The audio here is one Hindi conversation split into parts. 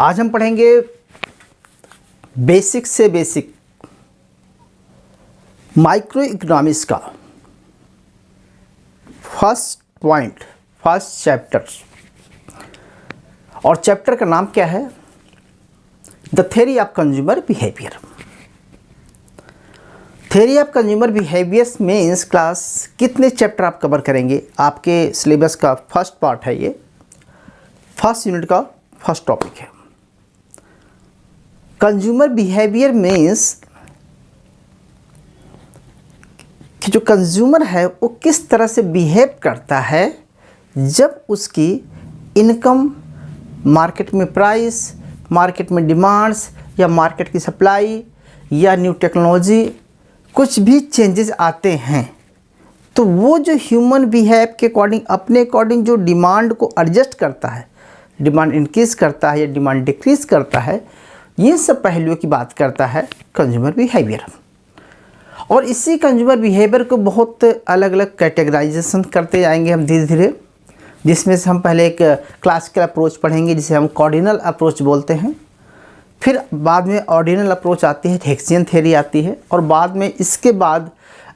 आज हम पढ़ेंगे बेसिक से बेसिक माइक्रो इकोनॉमिक्स का फर्स्ट चैप्टर। और चैप्टर का नाम क्या है? The theory of consumer behaviour. Theory of consumer behaviours means class कितने चैप्टर आप कवर करेंगे? आपके सिलेबस का फर्स्ट पार्ट है, ये फर्स्ट यूनिट का फर्स्ट टॉपिक है। कंज्यूमर बिहेवियर मीन्स कि जो कंज्यूमर है वो किस तरह से बिहेव करता है जब उसकी इनकम, मार्केट में प्राइस, मार्केट में डिमांड्स या मार्केट की सप्लाई या न्यू टेक्नोलॉजी कुछ भी चेंजेस आते हैं, तो वो जो ह्यूमन बिहेव के अकॉर्डिंग अपने अकॉर्डिंग जो डिमांड को एडजस्ट करता है, डिमांड इंक्रीज़ करता है या डिमांड डिक्रीज़ करता है, ये सब पहलुओं की बात करता है कंज्यूमर बिहेवियर। और इसी कंज्यूमर बिहेवियर को बहुत अलग अलग कैटेगराइजेशन करते जाएंगे हम धीरे धीरे, जिसमें से हम पहले एक क्लासिकल अप्रोच पढ़ेंगे जिसे हम कॉर्डिनल अप्रोच बोलते हैं। फिर बाद में ऑर्डिनल अप्रोच आती है, हेक्सियन थ्योरी आती है, और बाद में इसके बाद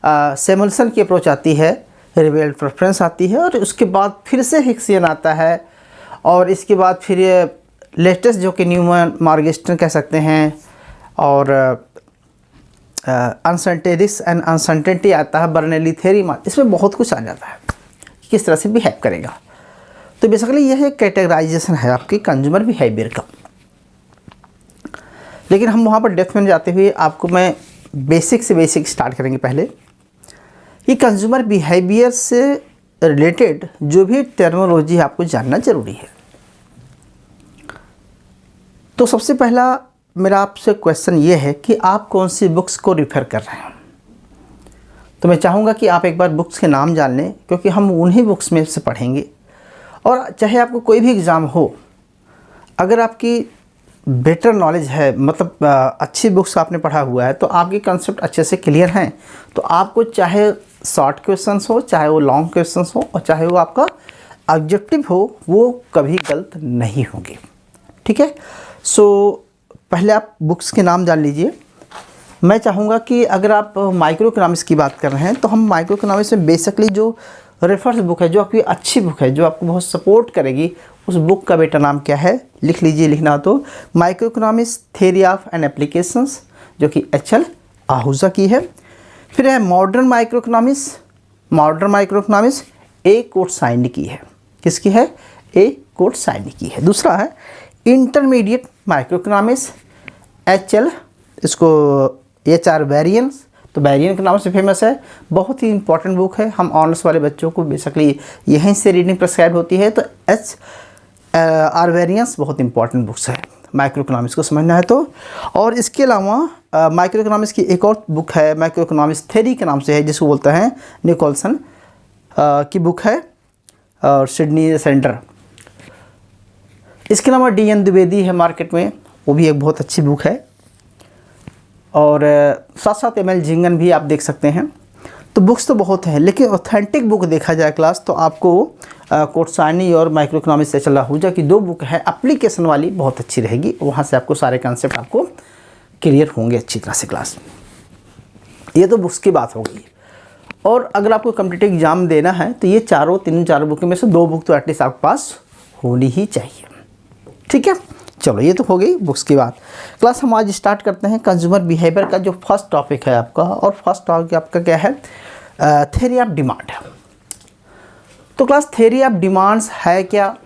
सैमुअल्सन की अप्रोच आती है, रिवेल प्रेफरेंस आती है, और उसके बाद फिर से हेक्सियन आता है, और इसके बाद फिर लेटेस्ट जो कि न्यूमैन मॉर्गेस्टन कह सकते हैं, और अनसर्टेनिटीज एंड अनसर्टेनिटी आता है, बर्नौली थ्योरी। इसमें बहुत कुछ आ जाता है किस तरह से बिहेव करेगा। तो बेसिकली यह एक कैटेगराइजेशन है आपकी कंज्यूमर बिहेवियर का। लेकिन हम वहाँ पर डेप्थ में जाते हुए आपको मैं बेसिक से बेसिक स्टार्ट करेंगे। पहले ये कंज्यूमर बिहेवियर से रिलेटेड जो भी टर्मिनोलॉजी है आपको जानना ज़रूरी है। तो सबसे पहला मेरा आपसे क्वेश्चन ये है कि आप कौन सी बुक्स को रिफ़र कर रहे हैं। तो मैं चाहूँगा कि आप एक बार बुक्स के नाम जान लें, क्योंकि हम उन्हीं बुक्स में से पढ़ेंगे। और चाहे आपको कोई भी एग्ज़ाम हो, अगर आपकी बेटर नॉलेज है, मतलब अच्छी बुक्स आपने पढ़ा हुआ है, तो आपके कंसेप्ट अच्छे से क्लियर हैं, तो आपको चाहे शॉर्ट क्वेश्चंस हो, चाहे वो लॉन्ग क्वेश्चंस हो, और चाहे वो आपका ऑब्जेक्टिव हो, वो कभी गलत नहीं होंगे। ठीक है। सो पहले आप बुक्स के नाम जान लीजिए। मैं चाहूँगा कि अगर आप माइक्रो इकोनॉमिक्स की बात कर रहे हैं, तो हम माइक्रो इकोनॉमिक्स में बेसिकली जो रेफरेंस बुक है, जो आपकी अच्छी बुक है, जो आपको बहुत सपोर्ट करेगी, उस बुक का बेटा नाम क्या है लिख लीजिए। लिखना तो micro economics theory of and applications, जो कि एच.एल. आहूजा की है। फिर है मॉडर्न माइक्रो इकोनॉमिक्स ए. कोर्टसाइंड की है। किसकी है? ए. कोर्टसाइंड की है। दूसरा है इंटरमीडिएट माइक्रो इकोनॉमिक्स एच.एल. इसको एच.आर. वेरियंस, तो वेरियन के नाम से फेमस है। बहुत ही इंपॉर्टेंट बुक है, हम ऑनर्स वाले बच्चों को बेसिकली यहीं से रीडिंग प्रिस्क्राइब होती है। तो एच.आर. वेरियंस बहुत इंपॉर्टेंट बुक्स है माइक्रो इकोनॉमिक्स को समझना है तो। और इसके अलावा माइक्रो इकोनॉमिक्स की एक और बुक है, माइक्रो इकोनॉमिक्स थ्योरी के नाम से है, जिसको बोलते हैं निकोलसन की बुक है, और सिडनी सेंटर। इसके अलावा डी.एन. द्विवेदी है मार्केट में, वो भी एक बहुत अच्छी बुक है। और साथ साथ एम.एल. जिंगन भी आप देख सकते हैं। तो बुक्स तो बहुत हैं, लेकिन ऑथेंटिक बुक देखा जाए क्लास, तो आपको कोर्टसानी और माइक्रो इकोनॉमिक्स से एच.एल. आहूजा की दो बुक है, एप्लीकेशन वाली बहुत अच्छी रहेगी। वहाँ से आपको सारे कंसेप्ट आपको क्लियर होंगे अच्छी तरह से क्लास। ये तो बुक्स की बात हो गई। और अगर आपको कॉम्पिटिटिव एग्जाम देना है, तो ये चारों बुक में से दो बुक तो एटलीस्ट आपके पास होनी ही चाहिए। ठीक है, चलो ये तो हो गई बुक्स की बात। क्लास हम आज स्टार्ट करते हैं कंज्यूमर बिहेवियर का जो फर्स्ट टॉपिक है आपका। और फर्स्ट टॉपिक आपका क्या है? Theory of demand. तो क्लास थ्योरी ऑफ डिमांड्स है क्या,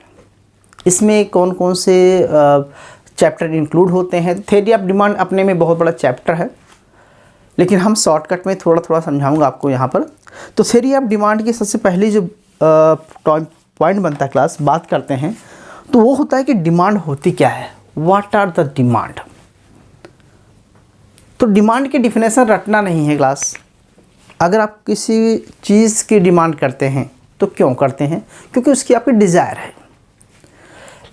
इसमें कौन कौन से चैप्टर इंक्लूड होते हैं? थ्योरी ऑफ डिमांड अपने में बहुत बड़ा चैप्टर है, लेकिन हम शॉर्टकट में थोड़ा थोड़ा समझाऊंगा आपको यहाँ पर। तो थ्योरी ऑफ डिमांड की सबसे पहली जो पॉइंट बनता है क्लास, बात करते हैं, तो वो होता है कि डिमांड होती क्या है, व्हाट आर द डिमांड। तो डिमांड की डिफिनेशन रटना नहीं है क्लास। अगर आप किसी चीज़ की डिमांड करते हैं तो क्यों करते हैं? क्योंकि उसकी आपकी डिज़ायर है।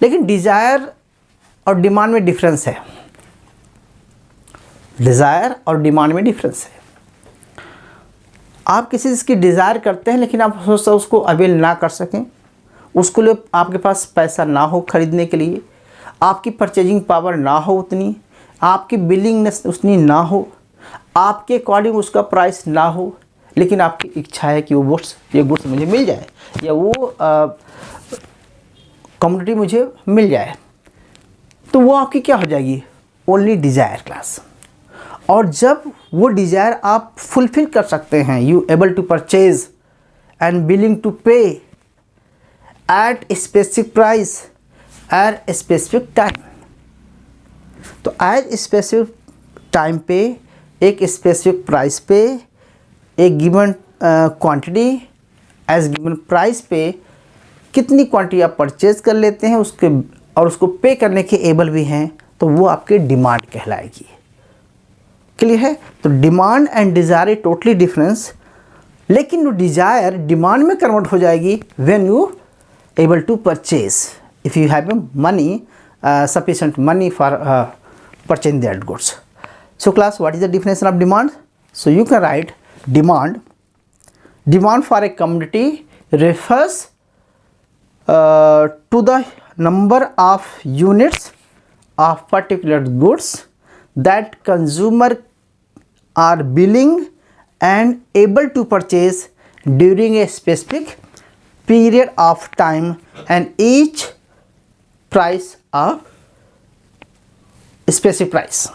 लेकिन डिज़ायर और डिमांड में डिफरेंस है। डिज़ायर और डिमांड में डिफरेंस है। आप किसी चीज़ की डिज़ायर करते हैं, लेकिन आप उसको अवेल ना कर सकें, उसको लिए आपके पास पैसा ना हो खरीदने के लिए, आपकी परचेजिंग पावर ना हो उतनी, आपकी बिलिंगनेस उतनी ना हो, आपके अकॉर्डिंग उसका प्राइस ना हो, लेकिन आपकी इच्छा है कि ये गुड्स मुझे मिल जाए या वो कमोडिटी मुझे मिल जाए, तो वो आपकी क्या हो जाएगी? Only desire class. और जब वो डिज़ायर आप फुलफिल कर सकते हैं, you able to purchase and willing to pay at specific price at specific time. तो एट स्पेसिफिक टाइम पे, एक स्पेसिफिक प्राइस पे, एक given quantity as given price पे कितनी क्वांटिटी आप परचेज कर लेते हैं उसके और उसको पे करने के एबल भी हैं, तो वो आपके डिमांड कहलाएगी। क्लियर है? तो demand and desire is totally difference, लेकिन वो डिज़ायर डिमांड में कन्वर्ट हो जाएगी when you able to purchase, if you have money, sufficient money for purchasing that goods. So class, what is the definition of demand? So you can write demand for a commodity refers to the number of units of particular goods that consumer are willing and able to purchase during a specific period of time, and each price of specific price.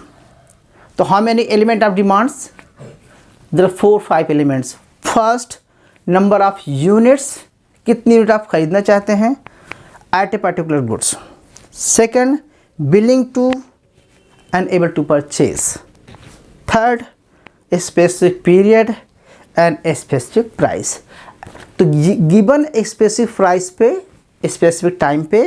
So how many element of demands? There are 4-5 elements. First, number of units, कितनी यूनिट आप खरीदना चाहते हैं at a particular goods. Second, willing to and able to purchase. Third, a specific period and a specific price. तो given a specific price पे, specific time पे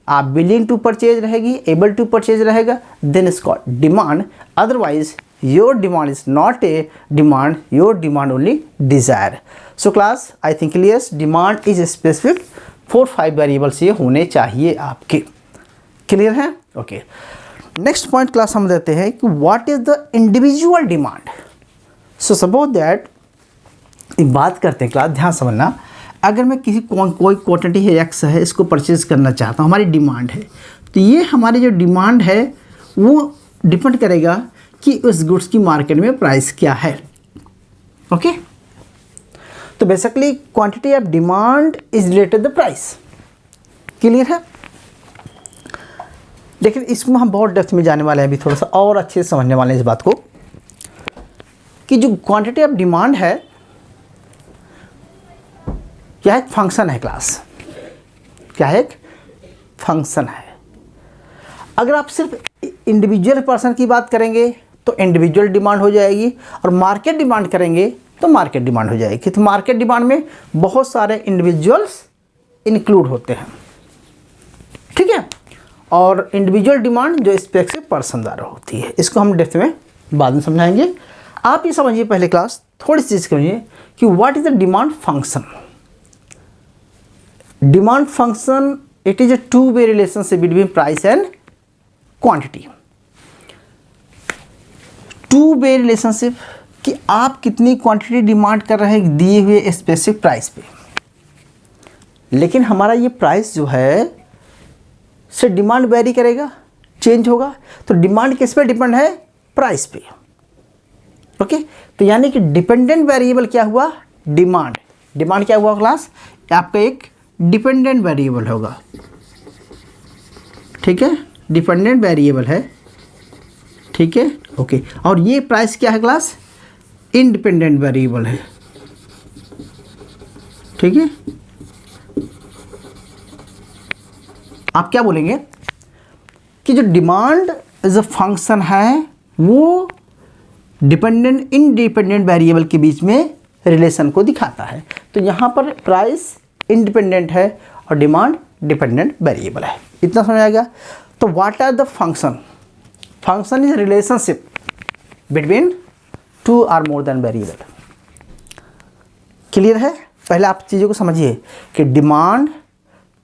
आप विलिंग टू परचेज रहेगी, एबल टू परचेज रहेगा, then is called demand. Otherwise your demand is not a demand, your demand only desire. So class, I think clear, demand is specific, 4-5 variables ये होने चाहिए आपके। क्लियर है? ओके, नेक्स्ट पॉइंट क्लास हम देते हैं कि what is the individual demand. So suppose that, एक बात करते हैं क्लास, ध्यान समझना, अगर मैं कोई क्वांटिटी है एक्स है, इसको परचेज करना चाहता हूँ, हमारी डिमांड है, तो ये हमारी जो डिमांड है वो डिपेंड करेगा कि उस गुड्स की मार्केट में प्राइस क्या है। ओके, तो basically quantity of demand is related the price. Clear है? लेकिन इसमें हम बहुत डेप्थ में जाने वाले हैं, अभी थोड़ा सा और अच्छे से समझने वाले हैं इस बात को कि जो क्वांटिटी ऑफ डिमांड है क्या एक फंक्शन है क्लास, क्या है? एक फंक्शन है। अगर आप सिर्फ इंडिविजुअल पर्सन की बात करेंगे तो इंडिविजुअल डिमांड हो जाएगी, और मार्केट डिमांड करेंगे तो मार्केट डिमांड हो जाएगी। तो मार्केट डिमांड में बहुत सारे इंडिविजुअल्स इंक्लूड होते हैं, ठीक है, और इंडिविजुअल डिमांड जो स्पेसिफिक पर्सन द्वारा होती है, इसको हम डेप्थ में बाद में समझाएंगे। आप ये समझिए पहले क्लास, थोड़ी सी चीज़ समझिए कि what is the demand function. Demand function, it is a two-way relationship between price and quantity. Two-way relationship कि आप कितनी क्वांटिटी डिमांड कर रहे हैं दिए हुए स्पेसिफिक प्राइस पे, लेकिन हमारा ये प्राइस जो है से डिमांड वेरी करेगा, चेंज होगा। तो डिमांड किस पे डिपेंड है? प्राइस पे। ओके, तो यानी कि डिपेंडेंट वेरिएबल क्या हुआ? डिमांड। डिमांड क्या हुआ क्लास? आपका एक डिपेंडेंट वेरिएबल होगा, ठीक है, डिपेंडेंट वेरिएबल है, ठीक है, ओके। और ये प्राइस क्या है क्लास? इंडिपेंडेंट वेरिएबल है, ठीक है। आप क्या बोलेंगे कि जो डिमांड एज अ फंक्शन है वो डिपेंडेंट इंडिपेंडेंट वेरिएबल के बीच में रिलेशन को दिखाता है। तो यहाँ पर प्राइस इंडिपेंडेंट है और डिमांड डिपेंडेंट वेरिएबल है। इतना समझ आ गया? तो what are the function? Function is relationship between two or more than variable. Clear है? पहले आप चीज़ों को समझिए कि डिमांड,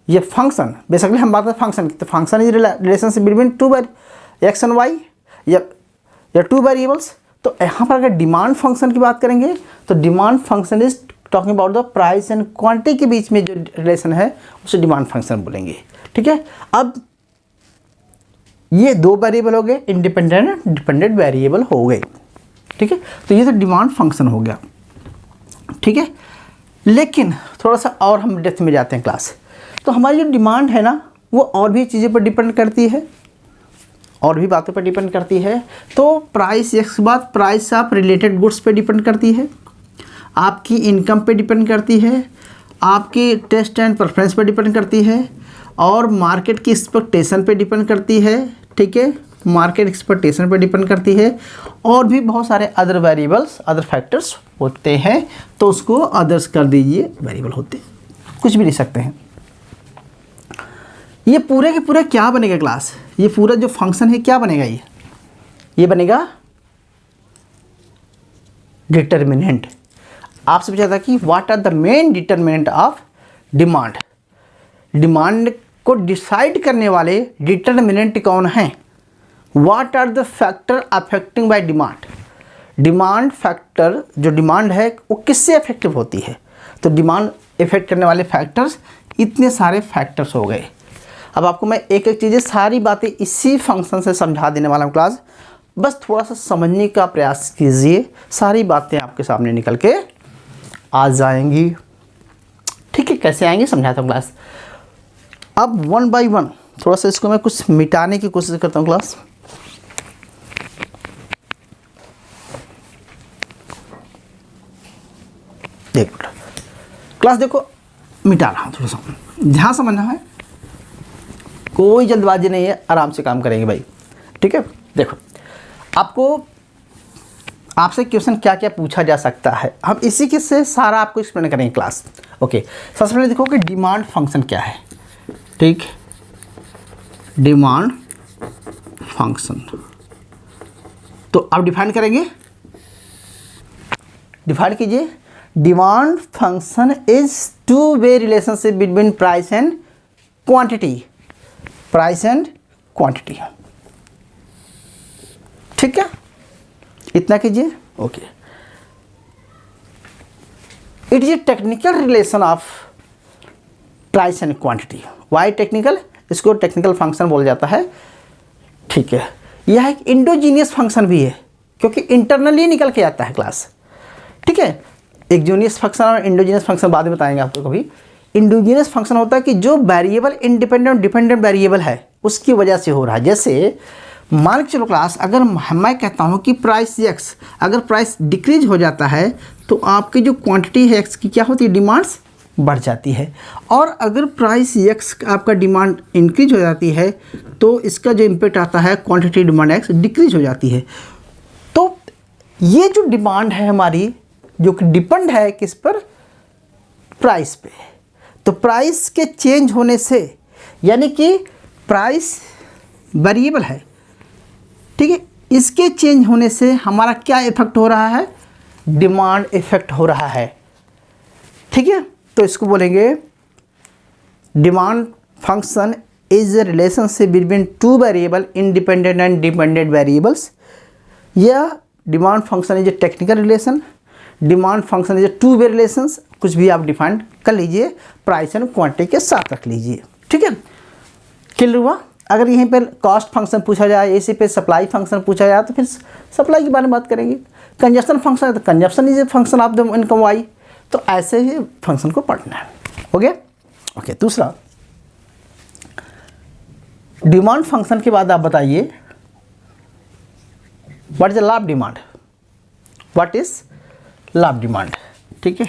ये फंक्शन, बेसिकली हम बात करते हैं फंक्शन की, तो function is relationship between two X and Y या टू वेरिएबल्स। तो यहाँ पर अगर डिमांड फंक्शन की बात करेंगे तो demand function is talking about the price and quantity के बीच में जो रिलेशन है उसे डिमांड फंक्शन बोलेंगे, ठीक है। अब ये दो वेरिएबल हो गए, इंडिपेंडेंट डिपेंडेंट वेरिएबल हो गए, ठीक है। तो ये तो डिमांड फंक्शन हो गया, ठीक है। लेकिन थोड़ा सा और हम डेप्थ में जाते हैं क्लास। तो हमारी जो डिमांड है ना वो और भी चीज़ों पर डिपेंड करती है, और भी बातों पर डिपेंड करती है। तो प्राइस एक बात, प्राइस ऑफ रिलेटेड गुड्स पे डिपेंड करती है, आपकी इनकम पे डिपेंड करती है, आपकी टेस्ट एंड प्रेफरेंस पे डिपेंड करती है, और मार्केट की एक्सपेक्टेशन पे डिपेंड करती है, ठीक है। मार्केट एक्सपेक्टेशन पे डिपेंड करती है, और भी बहुत सारे अदर वेरिएबल्स, अदर फैक्टर्स होते हैं। तो उसको अदर्स कर दीजिए, वेरिएबल होते हैं, कुछ भी लिख सकते हैं। ये पूरे के पूरे क्या बनेगा क्लास, ये पूरा जो फंक्शन है क्या बनेगा, ये बनेगा डिटर्मिनेंट। आपसे पूछा था कि what are the main determinant of demand, demand को डिसाइड करने वाले डिटर्मिनेंट कौन हैं, what are the factor affecting by demand. Demand factor, जो डिमांड है वो किससे अफेक्टिव होती है, तो डिमांड इफेक्ट करने वाले फैक्टर्स, इतने सारे फैक्टर्स हो गए। अब आपको मैं एक एक चीज़ें सारी बातें इसी फंक्शन से समझा देने वाला हूँ क्लास, बस थोड़ा सा समझने का प्रयास कीजिए, सारी बातें आपके सामने निकल के आ जाएंगी, ठीक है। कैसे आएंगी समझाता हूँ क्लास। अब वन बाय वन थोड़ा सा इसको मैं कुछ मिटाने की कोशिश करता हूँ क्लास। देखो क्लास, देखो मिटा रहा हूँ, थोड़ा सा ध्यान समझना है, कोई जल्दबाजी नहीं है, आराम से काम करेंगे भाई, ठीक है। देखो आपसे क्वेश्चन क्या क्या पूछा जा सकता है, हम इसी के से सारा आपको एक्सप्लेन करेंगे क्लास। ओके, सबसे पहले देखो कि डिमांड फंक्शन क्या है, ठीक। डिमांड फंक्शन तो आप डिफाइन करेंगे, डिफाइन कीजिए। Demand function is two way relationship between price and quantity, price and quantity, ठीक है। इतना कीजिए, okay. It is a technical relation of price and quantity. Why technical, इसको टेक्निकल फंक्शन बोला जाता है, ठीक है। यह एक इंडोजीनियस फंक्शन भी है, क्योंकि इंटरनली निकल के आता है क्लास, ठीक है। एक्सोजियस फंक्शन और इंडोजीनियस फंक्शन बाद में बताएंगे आपको कभी। इंडोजीनियस फंक्शन होता है कि जो वेरिएबल इंडिपेंडेंट डिपेंडेंट वेरिएबल है उसकी वजह से हो रहा है। जैसे मान के चलो क्लास, अगर मैं कहता हूँ कि प्राइस एक्स, अगर प्राइस डिक्रीज हो जाता है तो आपकी जो क्वांटिटी है एक्स की क्या होती है, डिमांड्स बढ़ जाती है। और अगर प्राइस एक्स आपका डिमांड इंक्रीज हो जाती है तो इसका जो इम्पेक्ट आता है क्वांटिटी डिमांड एक्स डिक्रीज हो जाती है। तो ये जो डिमांड है हमारी, जो कि डिपेंड है किस पर, प्राइस पे। तो प्राइस के चेंज होने से, यानी कि प्राइस वेरिएबल है, ठीक है, इसके चेंज होने से हमारा क्या इफेक्ट हो रहा है, डिमांड इफेक्ट हो रहा है, ठीक है। तो इसको बोलेंगे demand function is a relationship between two variable independent and dependent variables. या demand function is a technical relation, demand function is a two way relations, कुछ भी आप डिफाइन कर लीजिए, प्राइस एंड क्वांटिटी के साथ रख लीजिए, ठीक है। क्लियर हुआ। अगर यहीं पर कॉस्ट फंक्शन पूछा जाए, इसी पे सप्लाई फंक्शन पूछा जाए तो फिर सप्लाई के बारे में बात करेंगे। कंजप्शन फंक्शन है तो consumption is a function of the income Y. तो ऐसे ही फंक्शन को पढ़ना है, हो गया। ओके, दूसरा डिमांड फंक्शन के बाद आप बताइए what is the law of demand, what is law of demand, ठीक है।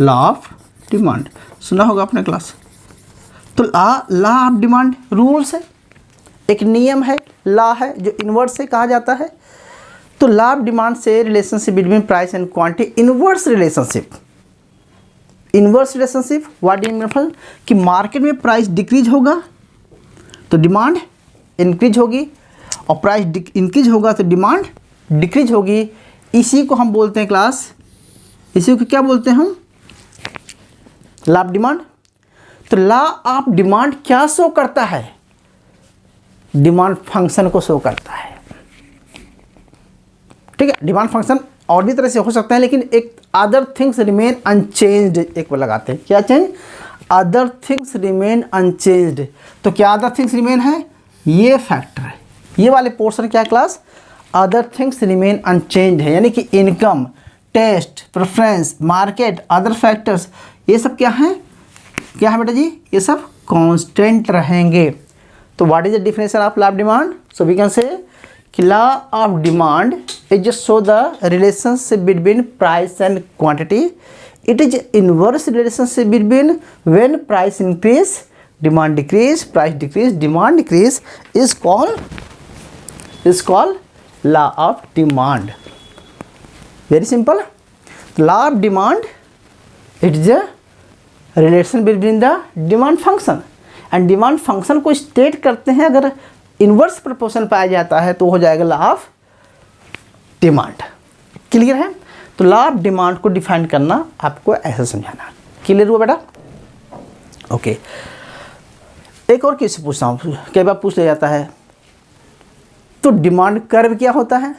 लॉ ऑफ डिमांड सुना होगा आपने क्लास। तो लॉ ऑफ डिमांड रूल्स है, एक नियम है, लॉ है जो इनवर्स से कहा जाता है। तो लॉ ऑफ डिमांड से relationship between price and quantity, inverse relationship. Inverse relationship what do you mean, कि मार्केट में प्राइस डिक्रीज होगा तो डिमांड इंक्रीज होगी, और प्राइस इंक्रीज होगा तो डिमांड डिक्रीज होगी। इसी को हम बोलते हैं क्लास, इसी को क्या बोलते हैं हम, लॉ ऑफ डिमांड। तो लॉ ऑफ डिमांड क्या शो करता है, डिमांड फंक्शन को शो करता है, ठीक है। डिमांड फंक्शन और भी तरह से हो सकता है, लेकिन एक अदर थिंग्स रिमेन अनचेंज्ड एक बार लगाते हैं, क्या change, other things remain unchanged. तो क्या अदर थिंग्स रिमेन है, ये फैक्टर है, ये वाले पोर्शन क्या है class, other things remain unchanged है, यानी कि income, taste, preference, market, other factors, ये सब क्या है, क्या है बेटा जी, ये सब कांस्टेंट रहेंगे। तो what is the definition of law of demand, so we can say कि law of demand is just show the relationship between price and quantity, it is inverse relationship between when price increase demand decrease, price decrease demand decrease, is called law of demand. Very simple, law of demand it is a relation between the demand function, and demand function को स्टेट करते हैं, अगर इनवर्स प्रोपोर्शन पाया जाता है तो हो जाएगा लॉ ऑफ डिमांड। क्लियर है, तो लॉ ऑफ डिमांड को डिफाइन करना आपको ऐसे समझाना, क्लियर हुआ बेटा। ओके, एक और क्वेश्चन पूछता हूँ, कई बार पूछ लिया जाता है, तो डिमांड कर्व क्या होता है,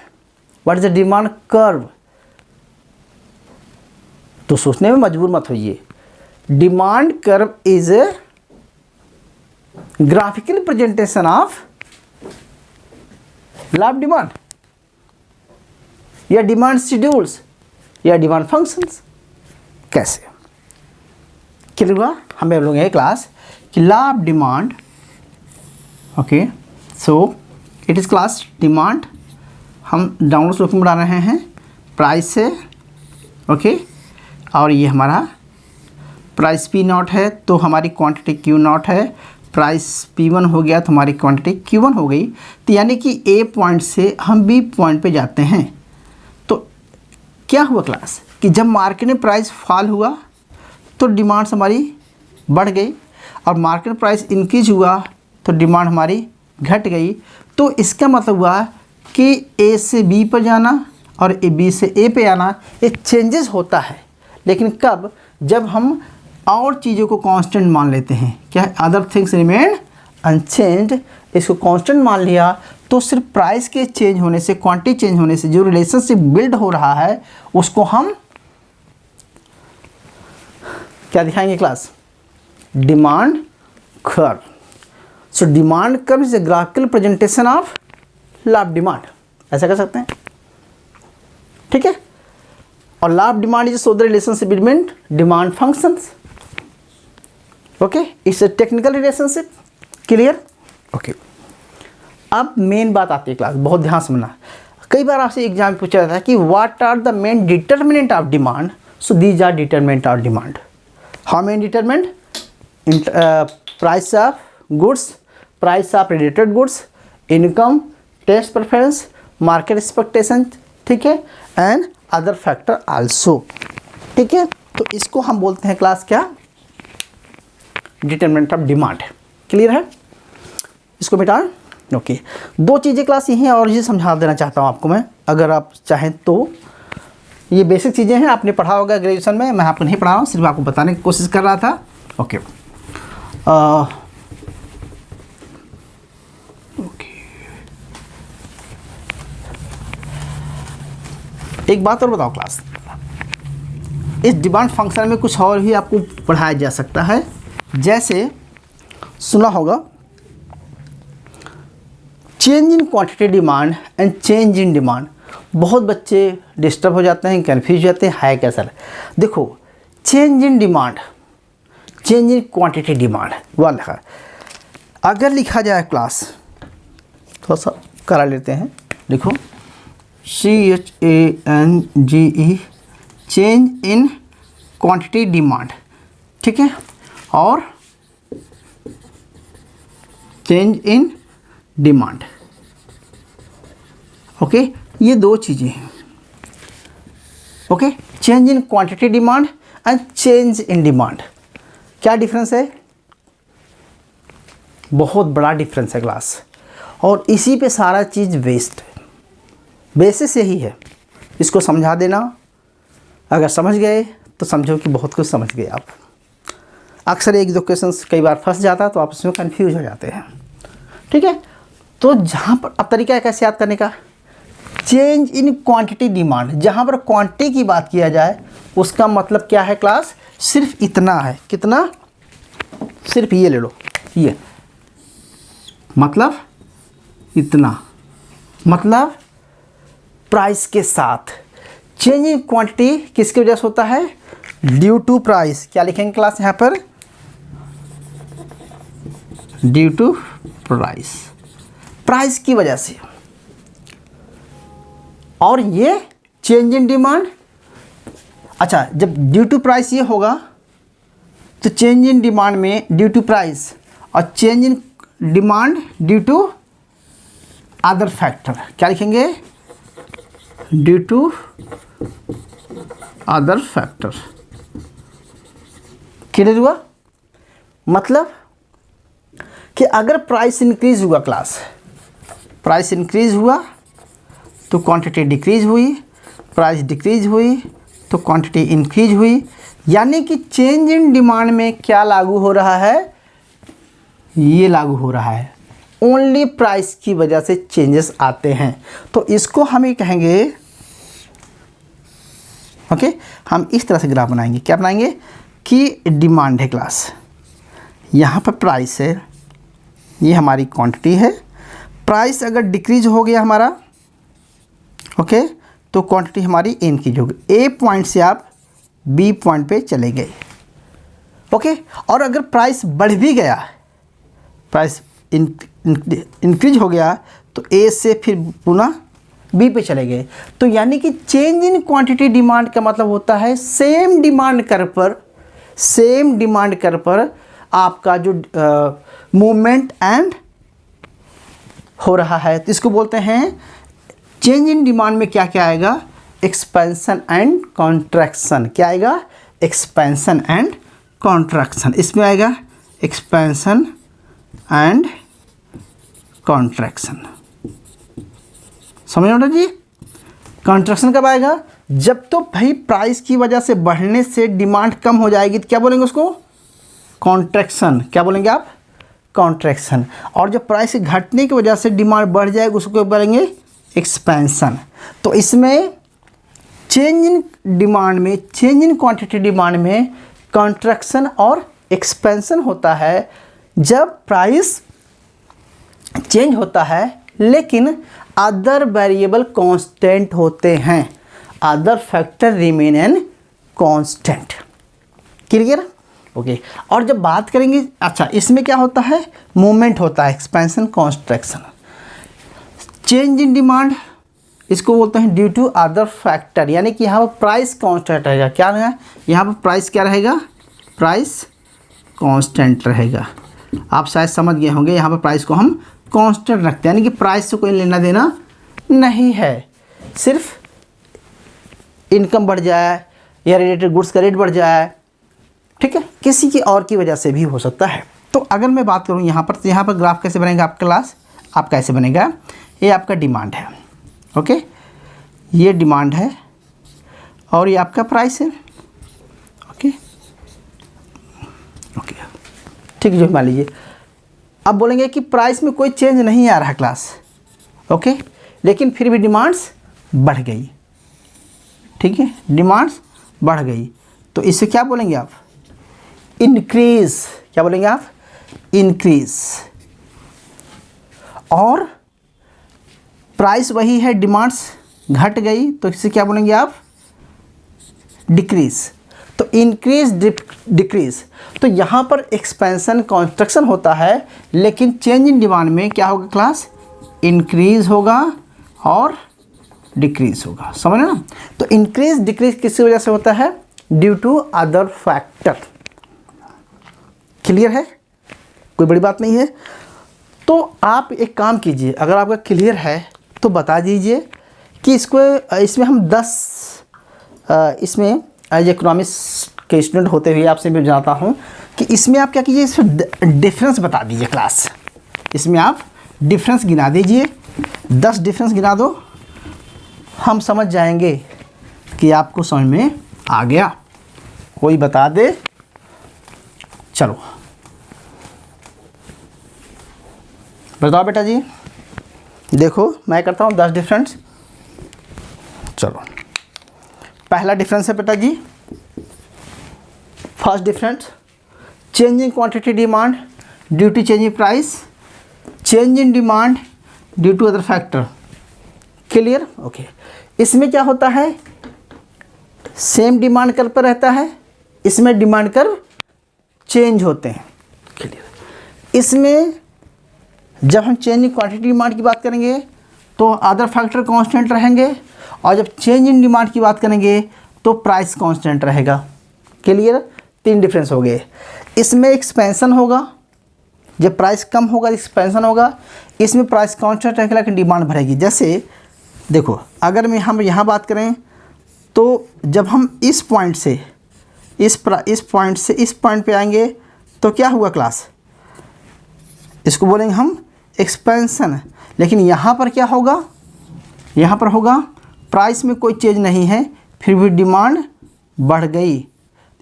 what is the demand curve, तो सोचने में मजबूर मत होइए। Demand curve is a graphical presentation of law of demand, या डिमांड शेड्यूल्स, या डिमांड फंक्शंस, कैसे क्लियर हुआ। हमें लोग ये क्लास कि law of demand, okay, so it is class demand, हम डाउनलोड स्लोप में बना रहे हैं, प्राइस है, ओके, और ये हमारा प्राइस पी नॉट है तो हमारी क्वांटिटी क्यू नॉट है, प्राइस P1 हो गया तो हमारी क्वांटिटी Q1 हो गई। तो यानी कि A पॉइंट से हम B पॉइंट पे जाते हैं, तो क्या हुआ क्लास कि जब मार्केट में प्राइस फॉल हुआ तो डिमांड हमारी बढ़ गई, और मार्केट प्राइस इंक्रीज हुआ तो डिमांड हमारी घट गई। तो इसका मतलब हुआ कि A से B पर जाना और B से A पे आना, ये चेंजेस होता है, लेकिन कब, जब हम और चीज़ों को कांस्टेंट मान लेते हैं, क्या है, अदर थिंग्स रिमेन अनचेंज्ड, इसको कांस्टेंट मान लिया तो सिर्फ प्राइस के चेंज होने से, क्वांटिटी चेंज होने से जो रिलेशनशिप बिल्ड हो रहा है उसको हम क्या दिखाएंगे class, demand curve. So demand curve is a graphical presentation of law of demand, ऐसा कर सकते हैं, ठीक है। और law of demand is show the relationship between demand functions, okay, it's a technical relationship, clear. Okay, अब मेन बात आती है क्लास, बहुत ध्यान से सुनना। कई बार आपसे एग्जाम में पूछा जाता है कि what are the main determinant of demand, so these are determinant of demand. How main determinant, price of goods, price of related goods, income, taste preference, market expectation, ठीक है, एंड अदर फैक्टर आल्सो, ठीक है। तो इसको हम बोलते हैं क्लास क्या, डिटरमिनेंट ऑफ डिमांड, क्लियर है। इसको मिटा, ओके। दो चीज़ें क्लास यही और ये समझा देना चाहता हूँ आपको मैं, अगर आप चाहें तो। ये बेसिक चीज़ें हैं, आपने पढ़ा होगा ग्रेजुएशन में, मैं आपको नहीं पढ़ा रहा हूँ, सिर्फ आपको बताने की कोशिश कर रहा था, ओके। एक बात और बताओ क्लास, इस डिमांड फंक्शन में कुछ और भी आपको पढ़ाया जा सकता है, जैसे सुना होगा change in quantity demand and change in demand. बहुत बच्चे डिस्टर्ब हो जाते हैं, कन्फ्यूज हो जाते हैं, है क्या सर। देखो, change in demand, change in quantity demand वह लिखा, अगर लिखा जाए क्लास, थोड़ा सा करा लेते हैं, देखो CHANGE, change in quantity demand, ठीक है, और चेंज इन डिमांड, ओके, ये दो चीज़ें हैं, okay. Change in quantity demand and change in demand, क्या डिफरेंस है, बहुत बड़ा डिफरेंस है क्लास, और इसी पे सारा चीज़ बेस्ड है, बेसिस यही है। इसको समझा देना, अगर समझ गए तो समझो कि बहुत कुछ समझ गए आप। अक्सर एक दो क्वेश्चन कई बार फंस जाता है तो आप उसमें कंफ्यूज हो जाते हैं, ठीक है। तो जहाँ पर अब तरीका है कैसे याद करने का, चेंज इन क्वांटिटी डिमांड, जहाँ पर क्वांटिटी की बात किया जाए उसका मतलब क्या है क्लास, सिर्फ इतना है, कितना, सिर्फ ये ले लो, ये मतलब इतना, मतलब प्राइस के साथ। चेंज इन क्वांटिटी किसकी वजह से होता है? Due to price. क्या लिखेंगे क्लास यहाँ पर? ड्यू टू प्राइस, प्राइस की वजह से। और ये चेंज इन डिमांड, अच्छा जब ड्यू टू प्राइस ये होगा तो चेंज इन डिमांड में ड्यू टू प्राइस और change in demand due to other factor. क्या लिखेंगे? Due to other factor. Clear हुआ? मतलब कि अगर प्राइस इंक्रीज हुआ क्लास, प्राइस इंक्रीज हुआ तो क्वांटिटी डिक्रीज हुई, प्राइस डिक्रीज हुई तो क्वांटिटी इंक्रीज हुई। यानी कि चेंज इन डिमांड में क्या लागू हो रहा है? ये लागू हो रहा है, ओनली प्राइस की वजह से चेंजेस आते हैं। तो इसको हम ये कहेंगे, ओके हम इस तरह से ग्राफ बनाएंगे। क्या बनाएंगे कि डिमांड है क्लास, यहाँ पर प्राइस है, ये हमारी क्वांटिटी है। प्राइस अगर डिक्रीज हो गया हमारा, ओके तो क्वांटिटी हमारी इंक्रीज होगी। ए पॉइंट से आप बी पॉइंट पे चले गए, ओके। और अगर प्राइस बढ़ भी गया, प्राइस इंक्रीज हो गया तो ए से फिर पुनः बी पे चले गए। तो यानी कि चेंज इन क्वांटिटी डिमांड का मतलब होता है सेम डिमांड कर पर आपका जो मूवमेंट एंड हो रहा है, तो इसको बोलते हैं चेंज इन डिमांड में क्या क्या आएगा? Expansion and contraction. क्या आएगा? Expansion and contraction. इसमें आएगा एक्सपेंशन एंड कॉन्ट्रैक्शन। समझ रहे जी? कॉन्ट्रैक्शन कब आएगा? जब तो भाई प्राइस की वजह से बढ़ने से डिमांड कम हो जाएगी तो क्या बोलेंगे उसको? कॉन्ट्रैक्शन। क्या बोलेंगे आप? कॉन्ट्रैक्शन। और जब प्राइस घटने की वजह से डिमांड बढ़ जाएगी उसको बोलेंगे एक्सपेंशन। तो इसमें चेंज इन डिमांड में, चेंज इन क्वांटिटी डिमांड में कॉन्ट्रैक्शन और एक्सपेंशन होता है जब प्राइस चेंज होता है लेकिन अदर वेरिएबल कांस्टेंट होते हैं, other factor remain N constant. Clear? Okay. और जब बात करेंगे, अच्छा इसमें क्या होता है? मूवमेंट होता है, expansion contraction. Change in demand इसको बोलते हैं ड्यू टू अदर फैक्टर, यानी कि यहाँ पर प्राइस कांस्टेंट रहेगा। क्या रहेगा? यहाँ पर प्राइस क्या रहेगा? प्राइस कांस्टेंट रहेगा। आप शायद समझ गए होंगे, यहाँ पर प्राइस को हम कांस्टेंट रखते हैं, यानी कि प्राइस से कोई लेना देना नहीं है। सिर्फ इनकम बढ़ जाए या रिलेटेड गुड्स का रेट बढ़ जाए, ठीक है, किसी की और की वजह से भी हो सकता है। तो अगर मैं बात करूँ यहाँ पर ग्राफ कैसे बनेगा आपका क्लास? आप कैसे बनेगा? ये आपका डिमांड है, ओके, ये डिमांड है और ये आपका प्राइस है, ओके ओके ठीक है। जो मान लीजिए अब बोलेंगे कि प्राइस में कोई चेंज नहीं आ रहा क्लास, ओके, लेकिन फिर भी डिमांड्स बढ़ गई, ठीक है, डिमांड्स बढ़ गई, तो इससे क्या बोलेंगे आप? इंक्रीज। क्या बोलेंगे आप? इंक्रीज। और प्राइस वही है, डिमांड्स घट गई, तो इससे क्या बोलेंगे आप? डिक्रीज। तो इंक्रीज डिक्रीज, तो यहाँ पर एक्सपेंशन कॉन्ट्रैक्शन होता है, लेकिन चेंज इन डिमांड में क्या होगा क्लास? इंक्रीज होगा और डिक्रीज होगा। समझ ना? तो इंक्रीज डिक्रीज किस वजह से होता है? Due to other factor. Clear है? कोई बड़ी बात नहीं है। तो आप एक काम कीजिए, अगर आपका क्लियर है तो बता दीजिए कि इसमें हम 10 इसमें एज इकोनॉमिक्स के स्टूडेंट होते हुए आपसे मैं जानता हूँ कि इसमें आप क्या कीजिए, इसमें डिफरेंस बता दीजिए क्लास। इसमें आप डिफरेंस गिना दीजिए, 10 डिफरेंस गिना दो, हम समझ जाएंगे कि आपको समझ में आ गया। कोई बता दे। चलो बताओ बेटा जी। देखो मैं करता हूँ 10 डिफरेंस। चलो पहला डिफरेंस है बेटा जी, first difference, change in quantity demand due to change in price, change in demand due to other factor. Clear? Okay. इसमें क्या होता है, सेम डिमांड कर्व पर रहता है, इसमें डिमांड कर्व चेंज होते हैं। क्लियर? इसमें जब हम चेंज इन क्वांटिटी डिमांड की बात करेंगे तो अदर फैक्टर कांस्टेंट रहेंगे, और जब चेंज इन डिमांड की बात करेंगे तो प्राइस कांस्टेंट रहेगा। क्लियर? 3 डिफरेंस हो गए। इसमें एक्सपेंशन होगा, जब प्राइस कम होगा एक्सपेंशन होगा, इसमें प्राइस कांस्टेंट रहेगा लेकिन डिमांड बढ़ेगी। जैसे देखो, अगर हम यहाँ बात करें तो जब हम इस पॉइंट से इस पॉइंट पे आएंगे तो क्या हुआ क्लास, इसको बोलेंगे हम एक्सपेंशन। लेकिन यहाँ पर क्या होगा, यहाँ पर होगा प्राइस में कोई चेंज नहीं है फिर भी डिमांड बढ़ गई,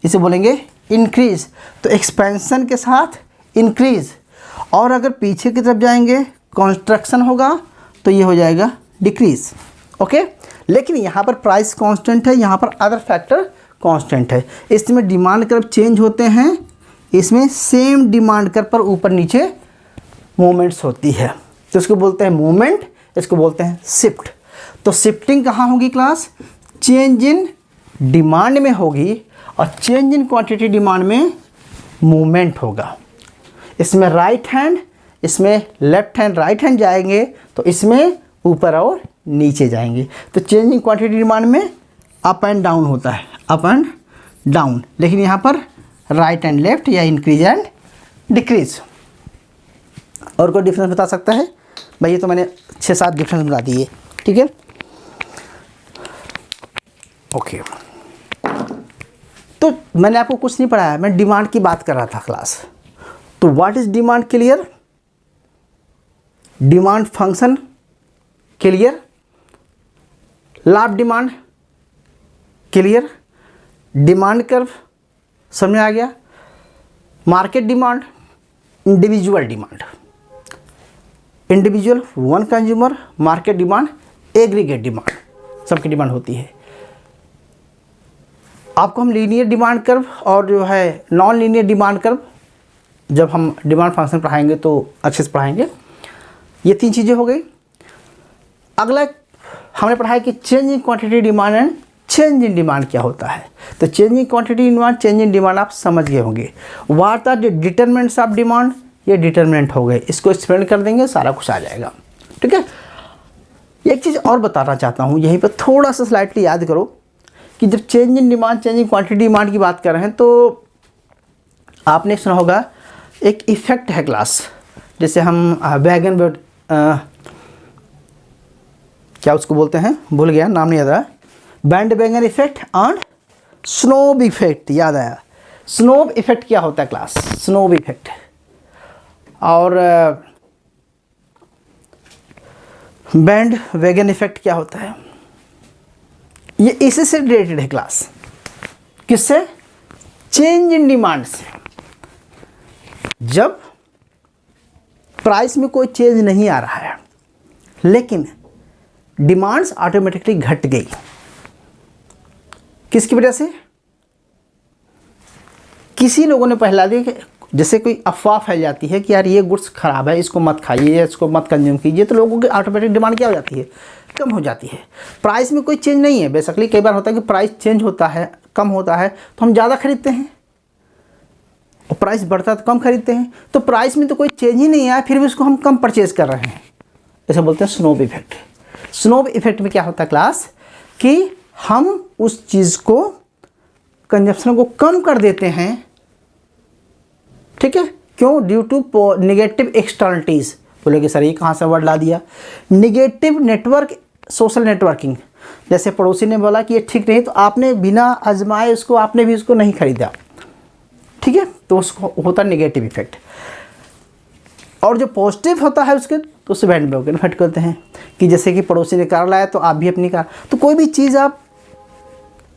इसे बोलेंगे इंक्रीज। तो एक्सपेंशन के साथ इंक्रीज। और अगर पीछे की तरफ जाएंगे कंस्ट्रक्शन होगा तो ये हो जाएगा डिक्रीज। ओके। लेकिन यहाँ पर प्राइस कांस्टेंट है, यहाँ पर अदर फैक्टर कांस्टेंट है। इसमें डिमांड कर्व चेंज होते हैं, इसमें सेम डिमांड कर्व पर ऊपर नीचे मूवमेंट्स होती है, तो इसको बोलते हैं मूवमेंट, इसको बोलते हैं शिफ्ट। तो शिफ्टिंग कहाँ होगी क्लास, चेंज इन डिमांड में होगी, और चेंज इन क्वांटिटी डिमांड में मूवमेंट होगा। इसमें राइट हैंड, इसमें लेफ्ट हैंड, राइट हैंड जाएंगे तो इसमें ऊपर और नीचे जाएंगे। तो चेंज इन क्वांटिटी डिमांड में अप एंड डाउन होता है, अप एंड डाउन। लेकिन यहाँ पर राइट एंड लेफ्ट या इंक्रीज एंड डिक्रीज। और कोई डिफरेंस बता सकता है भाई? ये तो मैंने 6-7 डिफरेंस बता दिए। ठीक है, ओके। तो मैंने आपको कुछ नहीं पढ़ाया, मैं डिमांड की बात कर रहा था क्लास। तो what is demand? Clear? Demand function clear? लाभ डिमांड क्लियर? डिमांड कर्व समझ में आ गया? Market demand, individual demand, individual one consumer, market demand, aggregate demand, सबकी डिमांड होती है। आपको हम लीनियर डिमांड कर्व और जो है नॉन लीनियर डिमांड कर्व जब हम डिमांड फंक्शन पढ़ाएंगे तो अच्छे से पढ़ाएंगे। ये 3 चीज़ें हो गई। अगला हमने पढ़ा कि change in quantity demand and change in demand क्या होता है। तो change in quantity demand, change in demand आप समझ गए होंगे। What are the determinants of demand, ये डिटरमिनेंट हो गए, इसको एक्सप्लेन कर देंगे, सारा कुछ आ जाएगा। ठीक है। एक चीज़ और बताना चाहता हूँ, यहीं पर थोड़ा सा स्लाइटली याद करो कि जब change in demand, change in quantity demand की बात कर रहे हैं तो आपने सुना होगा एक इफेक्ट है क्लास, जैसे हम वैगन क्या उसको बोलते हैं, भूल गया, नाम नहीं याद रहा, band wagon effect and snob effect, याद आया। स्नोब इफेक्ट क्या होता है क्लास, स्नोब इफेक्ट, और बैंड वैगन इफेक्ट क्या होता है, ये इसी से रिलेटेड है क्लास। किससे? चेंज इन डिमांड से। जब प्राइस में कोई चेंज नहीं आ रहा है लेकिन डिमांड्स ऑटोमेटिकली घट गई, किसकी वजह से? किसी लोगों ने पहला दिया, जैसे कोई अफवाह फैल जाती है कि यार ये गुड्स ख़राब है, इसको मत खाइए, इसको मत कंज्यूम कीजिए, तो लोगों की ऑटोमेटिक डिमांड क्या हो जाती है, कम हो जाती है। प्राइस में कोई चेंज नहीं है, बेसिकली कई बार होता है कि प्राइस चेंज होता है, कम होता है तो हम ज़्यादा खरीदते हैं, और प्राइस बढ़ता है तो कम खरीदते हैं। तो प्राइस में तो कोई चेंज ही नहीं आया फिर भी उसको हम कम परचेज कर रहे हैं, ऐसा बोलते हैं स्नोब इफेक्ट। स्नोब इफेक्ट में क्या होता है क्लास कि हम उस चीज़ को, कंजप्शन को कम कर देते हैं। ठीक है, क्यों? Due to negative externalities. बोलोगे सर ये कहाँ से वर्ड ला दिया? Negative network, social networking. जैसे पड़ोसी ने बोला कि ये ठीक नहीं, तो आपने बिना आजमाए उसको, आपने भी उसको नहीं खरीदा, ठीक है, तो उसको होता है निगेटिव इफेक्ट। और जो पॉजिटिव होता है उसके, तो उसे बैंड वैगन इफेक्ट कहते हैं, कि जैसे कि पड़ोसी ने कार लाया तो आप भी अपनी कार। तो कोई भी चीज़ आप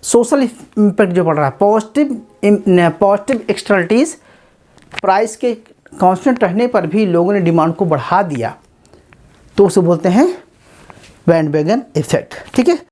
सोशल इम्पैक्ट जो पड़ रहा है, पॉजिटिव एक्सटर्नलिटीज़, प्राइस के कांस्टेंट रहने पर भी लोगों ने डिमांड को बढ़ा दिया, तो उसे बोलते हैं बैंड वैगन इफेक्ट। ठीक है।